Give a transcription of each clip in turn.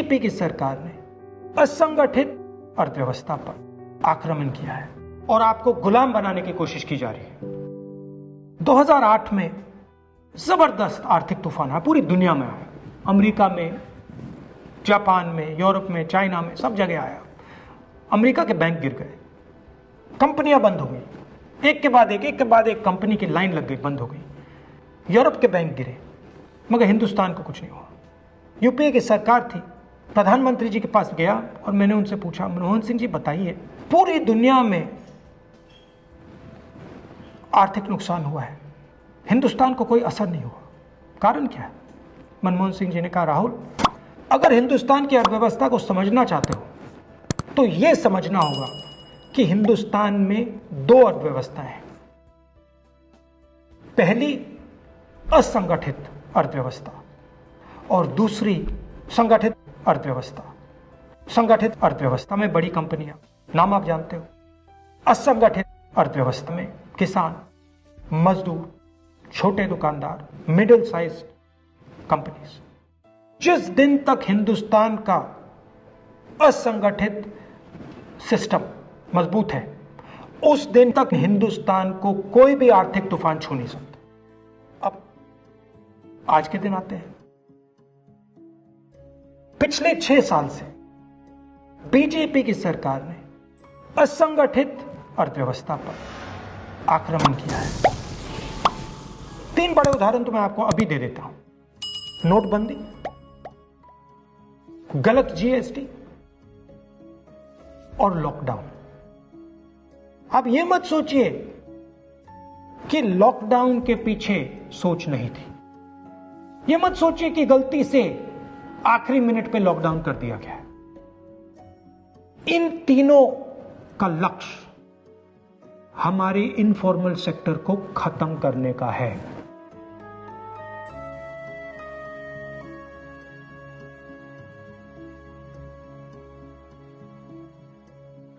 BJP की सरकार ने असंगठित अर्थव्यवस्था पर आक्रमण किया है और आपको गुलाम बनाने की कोशिश की जा रही है। 2008 में जबरदस्त आर्थिक तूफान आया, पूरी दुनिया में आया, अमेरिका में, जापान में, यूरोप में, चाइना में, सब जगह आया। अमेरिका के बैंक गिर गए, कंपनियां बंद हो गई, एक के बाद एक कंपनी की लाइन लग गई, बंद हो गई। यूरोप के बैंक गिरे, मगर हिंदुस्तान को कुछ नहीं हुआ। यूपीए की सरकार थी, प्रधानमंत्री जी के पास गया और मैंने उनसे पूछा, मनमोहन सिंह जी बताइए, पूरी दुनिया में आर्थिक नुकसान हुआ है, हिंदुस्तान को कोई असर नहीं हुआ, कारण क्या है? मनमोहन सिंह जी ने कहा, राहुल, अगर हिंदुस्तान की अर्थव्यवस्था को समझना चाहते हो तो यह समझना होगा कि हिंदुस्तान में दो अर्थव्यवस्थाएं हैं। पहली असंगठित अर्थव्यवस्था और दूसरी संगठित अर्थव्यवस्था। संगठित अर्थव्यवस्था में बड़ी कंपनियां, नाम आप जानते हो। असंगठित अर्थव्यवस्था में किसान, मजदूर, छोटे दुकानदार, मिडिल साइज कंपनीज। जिस दिन तक हिंदुस्तान का असंगठित सिस्टम मजबूत है, उस दिन तक हिंदुस्तान को कोई भी आर्थिक तूफान छू नहीं सकता। अब आज के दिन आते हैं। पिछले 6 साल से बीजेपी की सरकार ने असंगठित अर्थव्यवस्था पर आक्रमण किया है। 3 बड़े उदाहरण तो मैं आपको अभी दे देता हूं। नोटबंदी, गलत जीएसटी और लॉकडाउन। आप यह मत सोचिए कि लॉकडाउन के पीछे सोच नहीं थी। यह मत सोचिए कि गलती से आखिरी मिनट पे लॉकडाउन कर दिया गया है। इन तीनों का लक्ष्य हमारे इनफॉर्मल सेक्टर को खत्म करने का है।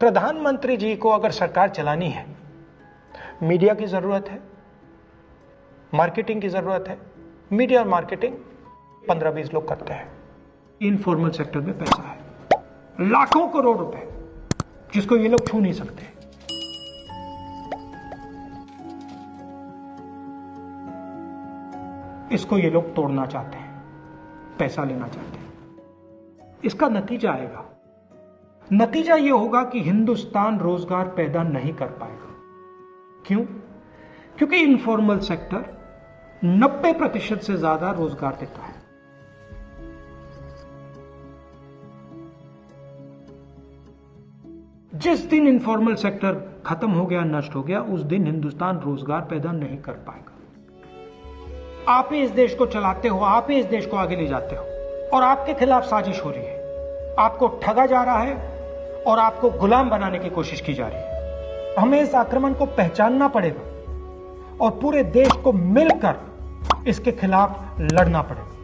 प्रधानमंत्री जी को अगर सरकार चलानी है, मीडिया की जरूरत है, मार्केटिंग की जरूरत है। मीडिया और मार्केटिंग 15-20 लोग करते हैं। इनफॉर्मल सेक्टर में पैसा है, लाखों करोड़ रुपए, जिसको ये लोग छू नहीं सकते। इसको ये लोग तोड़ना चाहते हैं, पैसा लेना चाहते हैं। इसका नतीजा आएगा। नतीजा यह होगा कि हिंदुस्तान रोजगार पैदा नहीं कर पाएगा। क्यों? क्योंकि इनफॉर्मल सेक्टर 90% से ज्यादा रोजगार देता है। जिस दिन इनफॉर्मल सेक्टर खत्म हो गया, नष्ट हो गया, उस दिन हिंदुस्तान रोजगार पैदा नहीं कर पाएगा। आप ही इस देश को चलाते हो, आप ही इस देश को आगे ले जाते हो और आपके खिलाफ साजिश हो रही है। आपको ठगा जा रहा है और आपको गुलाम बनाने की कोशिश की जा रही है। हमें इस आक्रमण को पहचानना पड़ेगा और पूरे देश को मिलकर इसके खिलाफ लड़ना पड़ेगा।